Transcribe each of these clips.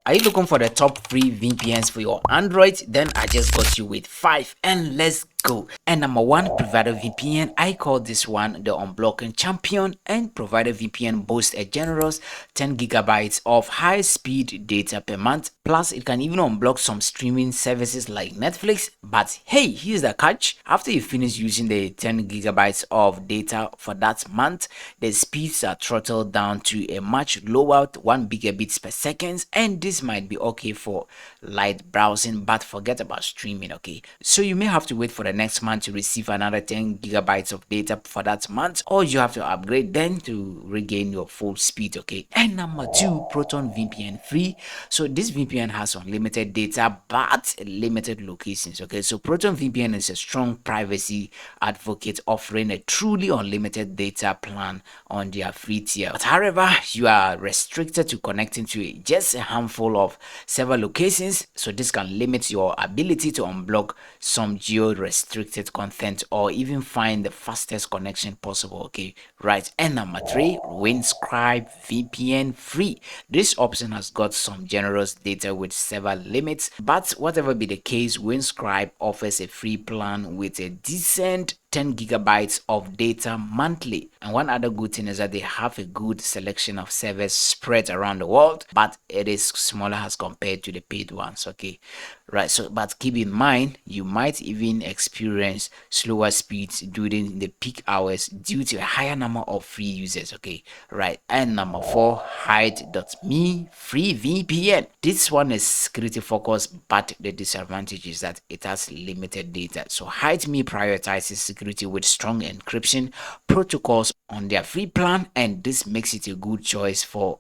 Are you looking for the top free VPNs for your Android? Then I just got you with 5 and let's go. And number 1, Provider VPN. I call this one the unblocking champion, and Provider VPN boasts a generous 10 gigabytes of high-speed data per month. Plus, it can even unblock some streaming services like Netflix. But hey, here's the catch. After you finish using the 10 gigabytes of data for that month, the speeds are throttled down to a much lower 1 gigabits per second, and this might be okay for light browsing, but forget about streaming. Okay, so you may have to wait for the next month to receive another 10 gigabytes of data for that month, or you have to upgrade then to regain your full speed. Okay, and number 2, Proton VPN free. So this VPN has unlimited data but limited locations. Okay, so Proton VPN is a strong privacy advocate, offering a truly unlimited data plan on their free tier. But however, you are restricted to connecting to just a handful of server locations, so this can limit your ability to unblock some geo-restricted content or even find the fastest connection possible. Okay, right. And number 3, Windscribe VPN free. This option has got some generous data with server limits, but whatever be the case, Windscribe offers a free plan with a decent 10 gigabytes of data monthly. And one other good thing is that they have a good selection of servers spread around the world, but it is smaller as compared to the paid ones. Okay, right. So but keep in mind, you might even experience slower speeds during the peak hours due to a higher number of free users. Okay, right. And number 4, hide.me free VPN. This one is security focused, but the disadvantage is that it has limited data. So hide.me prioritizes security with strong encryption protocols on their free plan, and this makes it a good choice for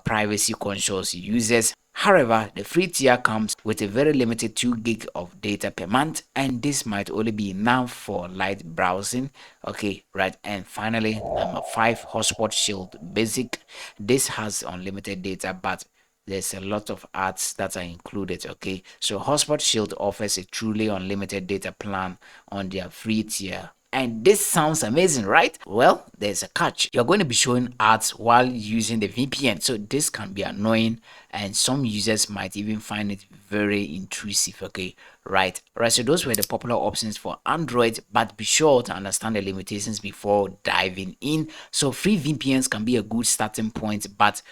privacy conscious users. However, the free tier comes with a very limited 2 gig of data per month, and this might only be enough for light browsing. Okay, right. And finally, number 5, Hotspot Shield Basic. This has unlimited data, but there's a lot of ads that are included. Okay, so Hotspot Shield offers a truly unlimited data plan on their free tier, and this sounds amazing, right? Well, there's a catch. You're going to be showing ads while using the VPN, so this can be annoying, and some users might even find it very intrusive. Okay, right. So those were the popular options for Android, but be sure to understand the limitations before diving in. So free VPNs can be a good starting point, but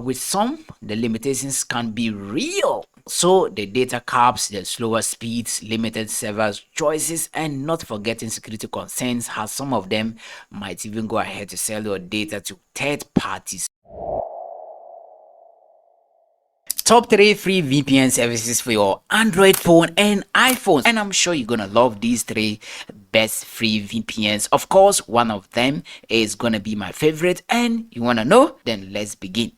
with some, the limitations can be real. So the data caps, the slower speeds, limited server choices, and not forgetting security concerns, as some of them might even go ahead to sell your data to third parties. Top 3 free VPN services for your Android phone and iPhone, and I'm sure you're gonna love these 3 best free VPNs. Of course, one of them is gonna be my favorite, and you wanna know? Then let's begin.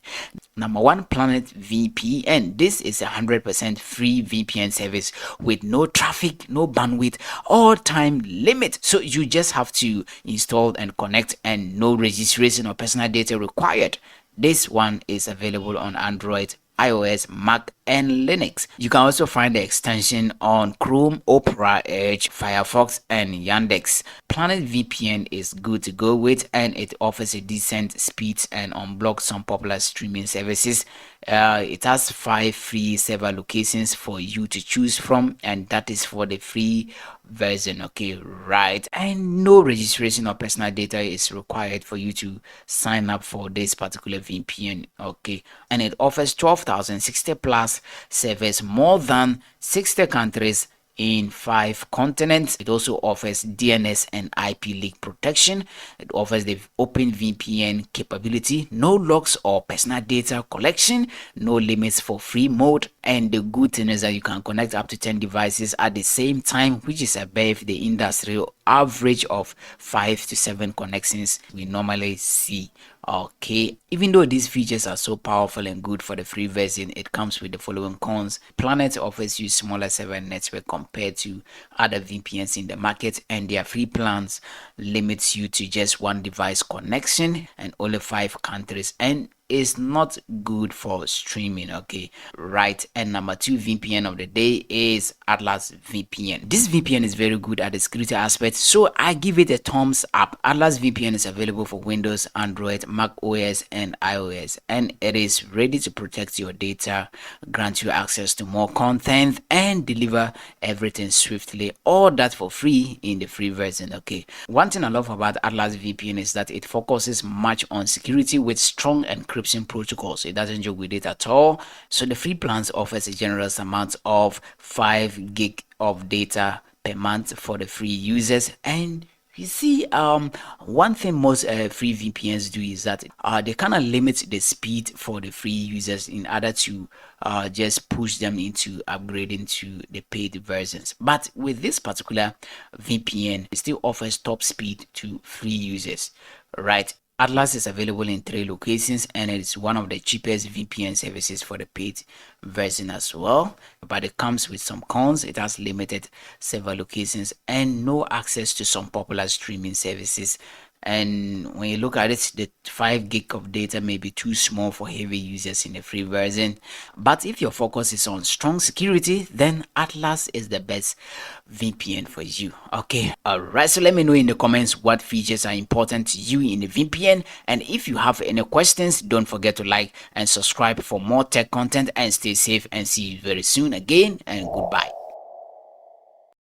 Number 1, Planet VPN. This is a 100% free VPN service with no traffic, no bandwidth, or time limit. So you just have to install and connect, and no registration or personal data required. This one is available on Android, iOS, Mac, and Linux. You can also find the extension on Chrome, Opera, Edge, Firefox, and Yandex. Planet VPN is good to go with, and it offers a decent speed and unblocks some popular streaming services. It has 5 free server locations for you to choose from, and that is for the free version. Okay, right. And no registration or personal data is required for you to sign up for this particular VPN. Okay, and it offers 12,060 plus servers, more than 60 countries in 5 continents. It also offers DNS and IP leak protection. It offers the open VPN capability, no locks or personal data collection, no limits for free mode, and the good thing is that you can connect up to 10 devices at the same time, which is above the industry average of 5 to 7 connections we normally see. Okay, even though these features are so powerful and good for the free version, it comes with the following cons. Planet offers you smaller server network compared to other VPNs in the market, and their free plans limits you to just 1 device connection and only 5 countries, and is not good for streaming, okay, right? And number 2 VPN of the day is Atlas VPN. This VPN is very good at the security aspect, so I give it a thumbs up. Atlas VPN is available for Windows, Android, Mac OS, and iOS, and it is ready to protect your data, grant you access to more content, and deliver everything swiftly. All that for free in the free version, okay? One thing I love about Atlas VPN is that it focuses much on security with strong encryption protocols. It doesn't joke with it at all. So the free plans offers a generous amount of 5 gig of data per month for the free users. And you see, one thing most free VPNs do is that they kind of limit the speed for the free users in order to just push them into upgrading to the paid versions. But with this particular VPN, it still offers top speed to free users, right? Atlas is available in 3 locations, and it's one of the cheapest VPN services for the paid version as well. But it comes with some cons. It has limited server locations and no access to some popular streaming services. And when you look at it, the 5 gig of data may be too small for heavy users in the free version. But if your focus is on strong security, then Atlas is the best VPN for you. Okay, alright, so let me know in the comments what features are important to you in the VPN, and if you have any questions, don't forget to like and subscribe for more tech content, and stay safe, and see you very soon again, and goodbye.